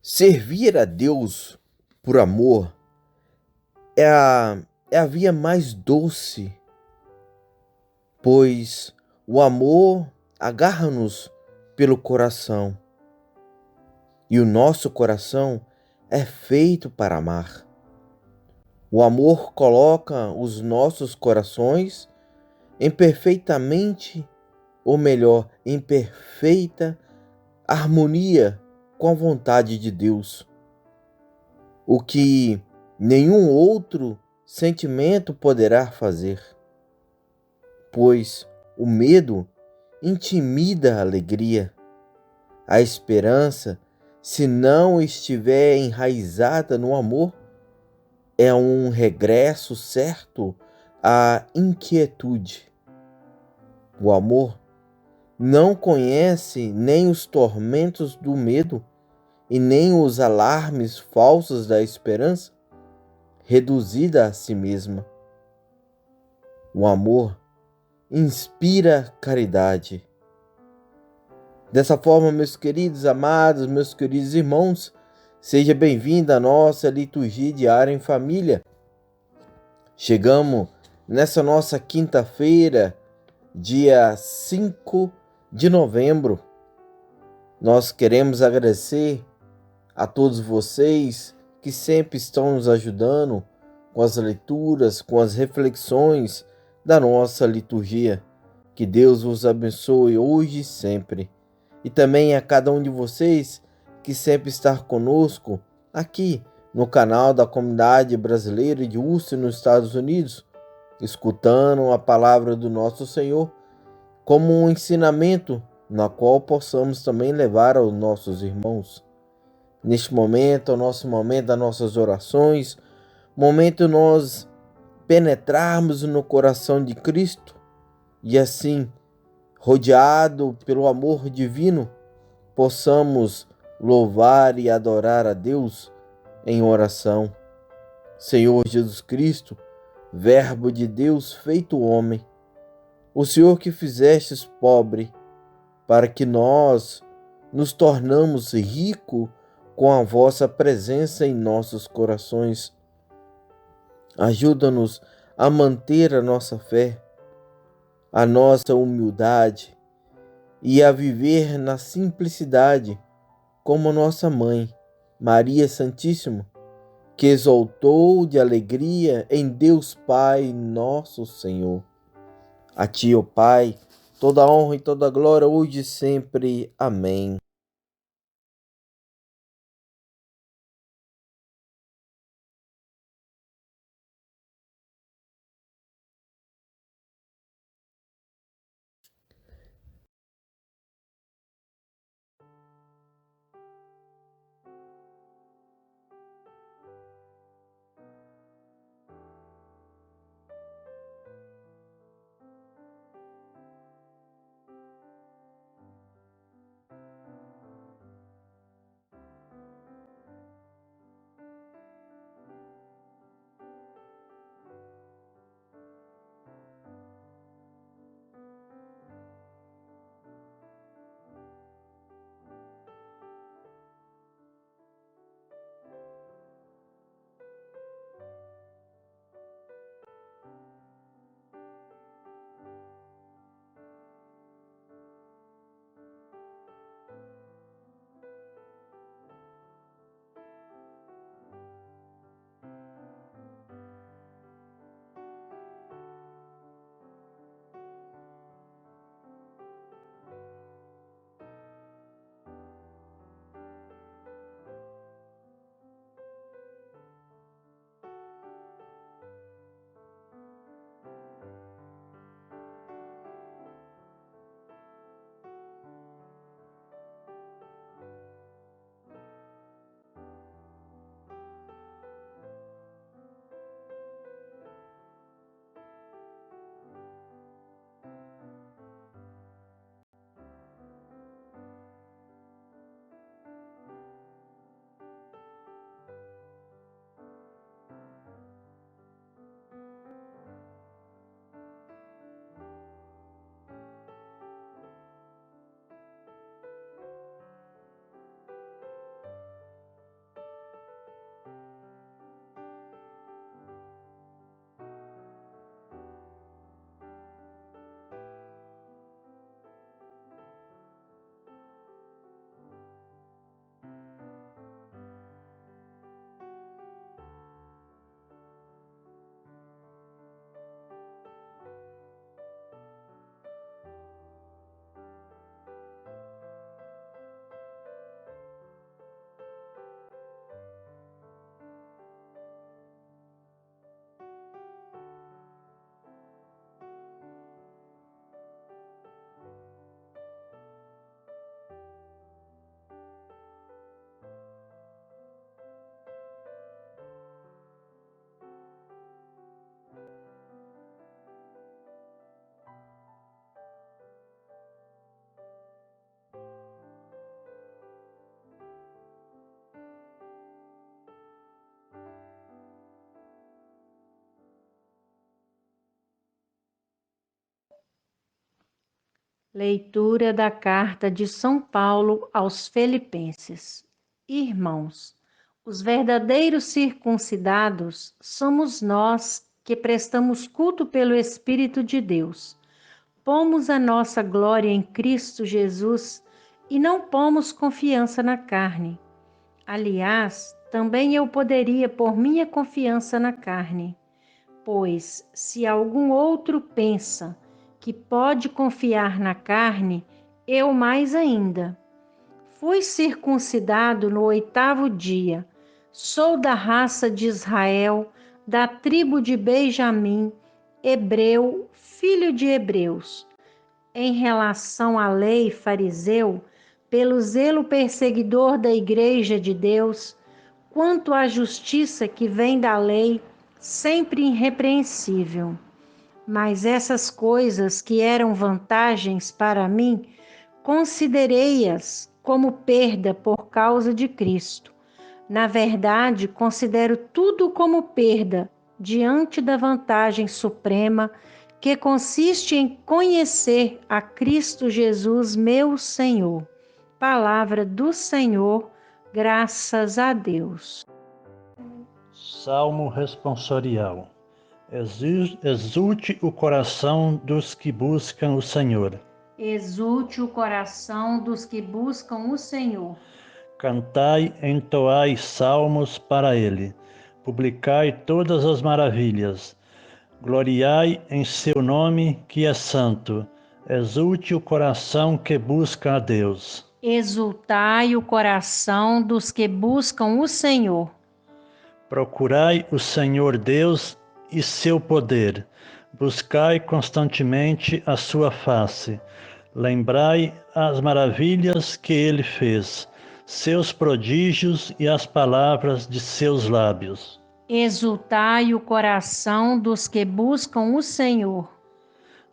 Servir a Deus por amor é a via mais doce, pois o amor agarra-nos pelo coração e o nosso coração é feito para amar. O amor coloca os nossos corações em perfeita harmonia com a vontade de Deus, o que nenhum outro sentimento poderá fazer, pois o medo intimida a alegria. A esperança, se não estiver enraizada no amor, é um regresso certo à inquietude. O amor não conhece nem os tormentos do medo e nem os alarmes falsos da esperança, reduzida a si mesma. O amor inspira caridade. Dessa forma, meus queridos amados, meus queridos irmãos, seja bem-vindo à nossa liturgia diária em família. Chegamos nessa nossa quinta-feira, dia 5 de novembro. Nós queremos agradecer a todos vocês que sempre estão nos ajudando com as leituras, com as reflexões da nossa liturgia. Que Deus vos abençoe hoje e sempre. E também a cada um de vocês que sempre está conosco aqui no canal da Comunidade Brasileira de Worcester, nos Estados Unidos, escutando a palavra do nosso Senhor como um ensinamento na qual possamos também levar aos nossos irmãos. Neste momento, é o nosso momento das nossas orações, momento nós penetrarmos no coração de Cristo e assim, rodeado pelo amor divino, possamos louvar e adorar a Deus em oração. Senhor Jesus Cristo, Verbo de Deus feito homem, o Senhor que fizestes pobre, para que nós nos tornamos ricos com a vossa presença em nossos corações. Ajuda-nos a manter a nossa fé, a nossa humildade e a viver na simplicidade como nossa mãe, Maria Santíssima, que exultou de alegria em Deus Pai, nosso Senhor. A Ti, ó Pai, toda honra e toda glória hoje e sempre. Amém. Leitura da carta de São Paulo aos Filipenses. Irmãos, os verdadeiros circuncidados somos nós que prestamos culto pelo Espírito de Deus. Pomos a nossa glória em Cristo Jesus e não pomos confiança na carne. Aliás, também eu poderia pôr minha confiança na carne. Pois, se algum outro pensa que pode confiar na carne, eu mais ainda. Fui circuncidado no 8º dia, sou da raça de Israel, da tribo de Benjamim, hebreu, filho de hebreus. Em relação à lei, fariseu, pelo zelo perseguidor da igreja de Deus, quanto à justiça que vem da lei, sempre irrepreensível. Mas essas coisas que eram vantagens para mim, considerei-as como perda por causa de Cristo. Na verdade, considero tudo como perda diante da vantagem suprema que consiste em conhecer a Cristo Jesus, meu Senhor. Palavra do Senhor, graças a Deus. Salmo responsorial. Exulte o coração dos que buscam o Senhor. Exulte o coração dos que buscam o Senhor. Cantai, entoai salmos para ele. Publicai todas as maravilhas. Gloriai em seu nome, que é santo. Exulte o coração que busca a Deus. Exultai o coração dos que buscam o Senhor. Procurai o Senhor Deus e seu poder. Buscai constantemente a sua face. Lembrai as maravilhas que ele fez, seus prodígios e as palavras de seus lábios. Exultai o coração dos que buscam o Senhor.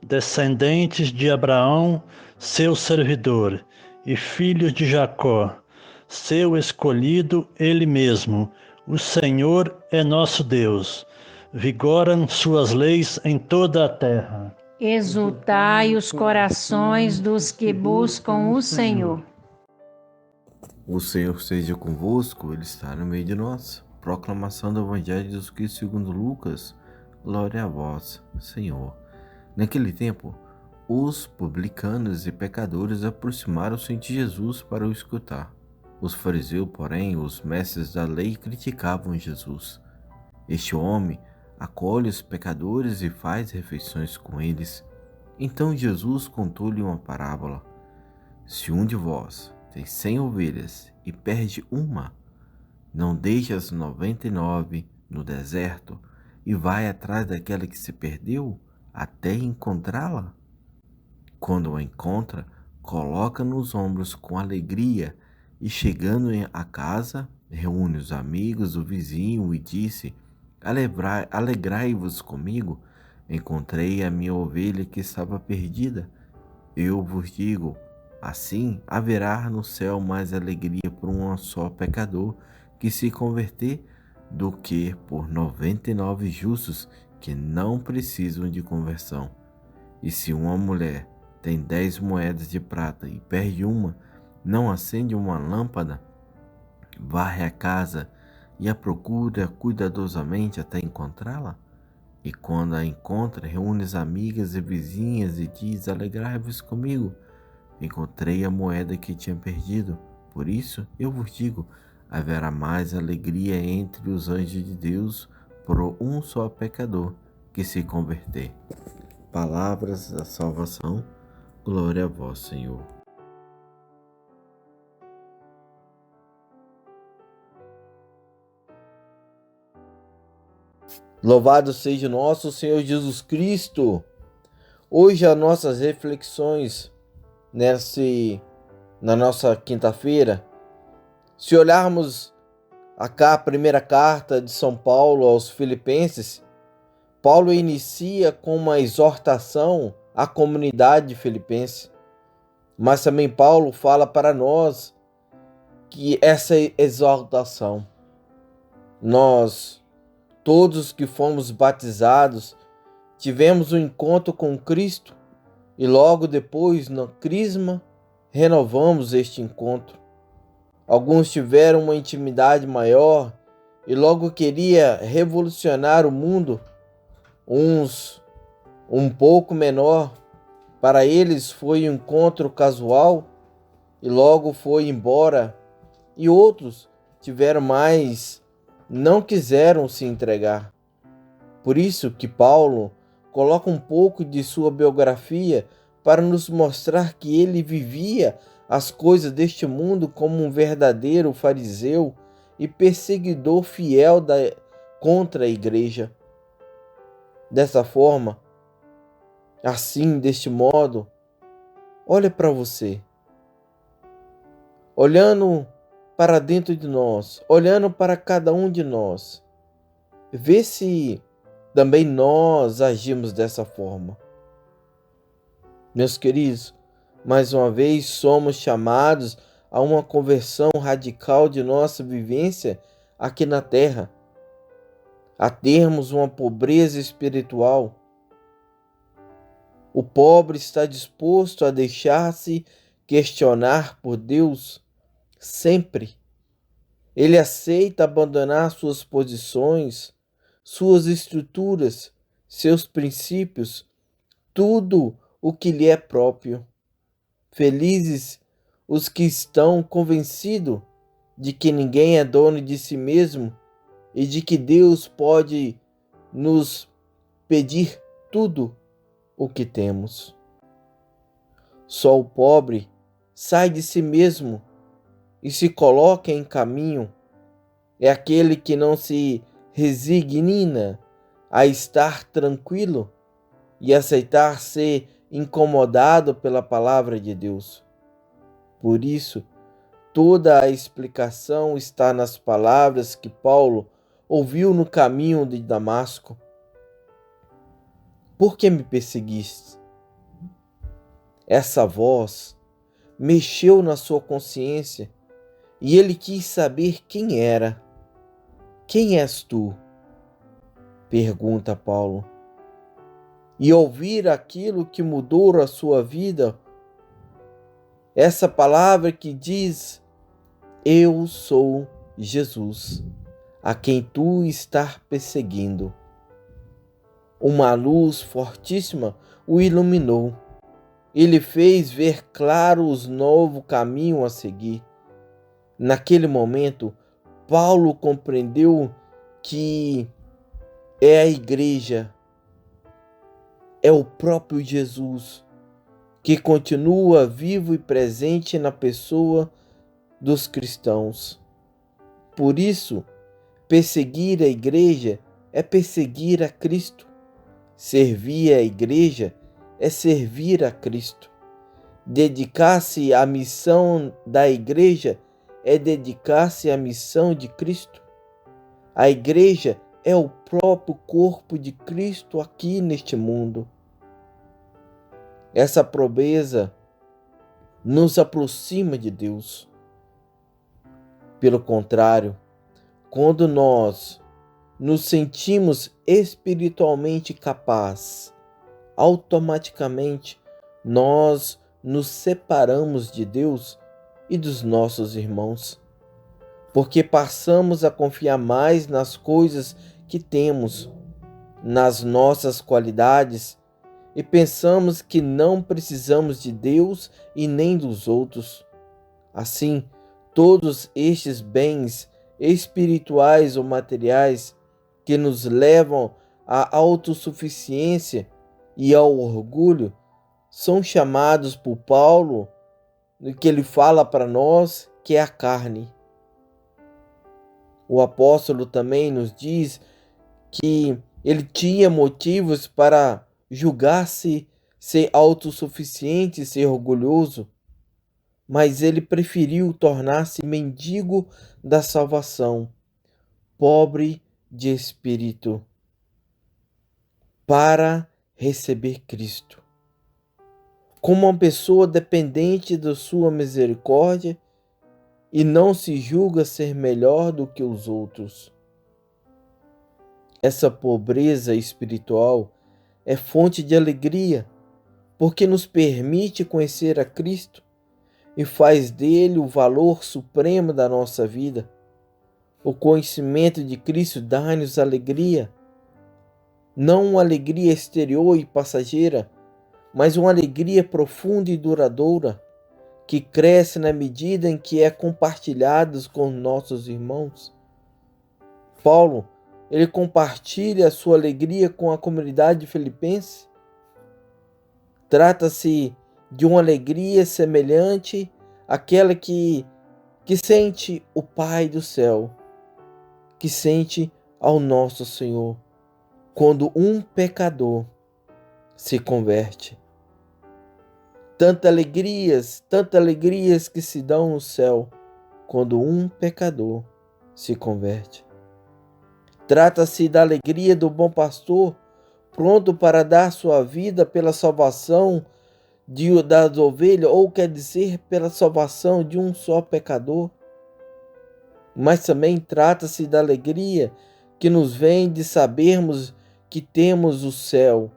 Descendentes de Abraão, seu servidor, e filhos de Jacó, seu escolhido ele mesmo. O Senhor é nosso Deus. Vigoram suas leis em toda a terra. Exultai os corações dos que buscam o Senhor. O Senhor seja convosco, Ele está no meio de nós. Proclamação do Evangelho de Jesus Cristo segundo Lucas. Glória a vós, Senhor. Naquele tempo, os publicanos e pecadores aproximaram-se de Jesus para o escutar. Os fariseus, porém, os mestres da lei, criticavam Jesus. Este homem acolhe os pecadores e faz refeições com eles. Então Jesus contou-lhe uma parábola. Se um de vós tem 100 ovelhas e perde uma, não deixe as 99 no deserto e vai atrás daquela que se perdeu até encontrá-la? Quando a encontra, coloca nos ombros com alegria e, chegando à casa, reúne os amigos, o vizinho e disse: Alegrai-vos comigo, encontrei a minha ovelha que estava perdida. Eu vos digo, assim haverá no céu mais alegria por um só pecador que se converter do que por 99 justos que não precisam de conversão. E se uma mulher tem 10 moedas de prata e perde uma, não acende uma lâmpada, varre a casa e a procura cuidadosamente até encontrá-la? E quando a encontra, reúne as amigas e vizinhas e diz: Alegrai-vos comigo, encontrei a moeda que tinha perdido. Por isso, eu vos digo, haverá mais alegria entre os anjos de Deus por um só pecador que se converter. Palavras da salvação, glória a vós, Senhor. Louvado seja o nosso Senhor Jesus Cristo. Hoje as nossas reflexões na nossa quinta-feira, se olharmos a primeira carta de São Paulo aos Filipenses, Paulo inicia com uma exortação à comunidade filipense, mas também Paulo fala para nós que essa exortação, nós, todos que fomos batizados, tivemos um encontro com Cristo e logo depois, no crisma, renovamos este encontro. Alguns tiveram uma intimidade maior e logo queria revolucionar o mundo, uns um pouco menor. Para eles foi um encontro casual e logo foi embora, e outros tiveram mais, não quiseram se entregar. Por isso que Paulo coloca um pouco de sua biografia para nos mostrar que ele vivia as coisas deste mundo como um verdadeiro fariseu e perseguidor fiel contra a igreja. Dessa forma, assim, deste modo, olha para você, olhando para dentro de nós, olhando para cada um de nós, vê se também nós agimos dessa forma. Meus queridos, mais uma vez somos chamados a uma conversão radical de nossa vivência aqui na terra, a termos uma pobreza espiritual. O pobre está disposto a deixar-se questionar por Deus sempre. Ele aceita abandonar suas posições, suas estruturas, seus princípios, tudo o que lhe é próprio. Felizes os que estão convencidos de que ninguém é dono de si mesmo e de que Deus pode nos pedir tudo o que temos. Só o pobre sai de si mesmo e se coloca em caminho. É aquele que não se resigna a estar tranquilo e aceitar ser incomodado pela palavra de Deus. Por isso, toda a explicação está nas palavras que Paulo ouviu no caminho de Damasco. Por que me perseguiste? Essa voz mexeu na sua consciência e ele quis saber quem era. Quem és tu? Pergunta Paulo. E ouvir aquilo que mudou a sua vida, essa palavra que diz: eu sou Jesus, a quem tu estás perseguindo. Uma luz fortíssima o iluminou. Ele fez ver claro os novo caminho a seguir. Naquele momento, Paulo compreendeu que é a igreja, é o próprio Jesus, que continua vivo e presente na pessoa dos cristãos. Por isso, perseguir a igreja é perseguir a Cristo. Servir a igreja é servir a Cristo. Dedicar-se à missão da igreja é dedicar-se à missão de Cristo. A igreja é o próprio corpo de Cristo aqui neste mundo. Essa pobreza nos aproxima de Deus. Pelo contrário, quando nós nos sentimos espiritualmente capazes, automaticamente nós nos separamos de Deus e dos nossos irmãos, porque passamos a confiar mais nas coisas que temos, nas nossas qualidades, e pensamos que não precisamos de Deus e nem dos outros. Assim, todos estes bens espirituais ou materiais que nos levam à autossuficiência e ao orgulho são chamados por Paulo, no que ele fala para nós, que é a carne. O apóstolo também nos diz que ele tinha motivos para julgar-se ser autossuficiente, ser orgulhoso, mas ele preferiu tornar-se mendigo da salvação, pobre de espírito, para receber Cristo. Como uma pessoa dependente da sua misericórdia e não se julga ser melhor do que os outros. Essa pobreza espiritual é fonte de alegria, porque nos permite conhecer a Cristo e faz dele o valor supremo da nossa vida. O conhecimento de Cristo dá-nos alegria, não uma alegria exterior e passageira, mas uma alegria profunda e duradoura, que cresce na medida em que é compartilhada com nossos irmãos. Paulo, ele compartilha a sua alegria com a comunidade filipense. Trata-se de uma alegria semelhante àquela que sente o Pai do céu, que sente ao nosso Senhor, quando um pecador se converte. Tantas alegrias que se dão no céu quando um pecador se converte. Trata-se da alegria do bom pastor, pronto para dar sua vida pela salvação das ovelhas, ou quer dizer, pela salvação de um só pecador. Mas também trata-se da alegria que nos vem de sabermos que temos o céu,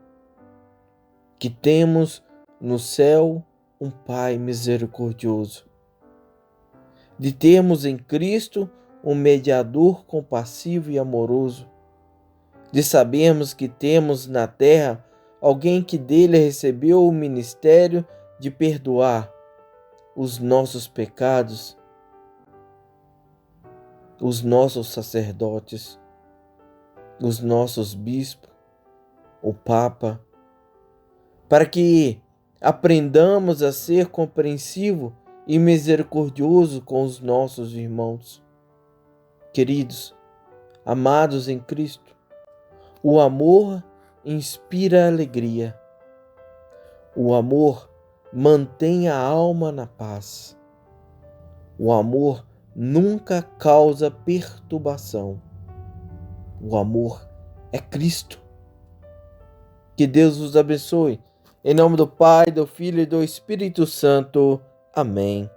que temos no céu um Pai misericordioso, de termos em Cristo um mediador compassivo e amoroso, de sabermos que temos na terra alguém que dele recebeu o ministério de perdoar os nossos pecados, os nossos sacerdotes, os nossos bispos, o Papa, para que aprendamos a ser compreensivo e misericordioso com os nossos irmãos. Queridos, amados em Cristo, o amor inspira alegria. O amor mantém a alma na paz. O amor nunca causa perturbação. O amor é Cristo. Que Deus os abençoe. Em nome do Pai, do Filho e do Espírito Santo. Amém.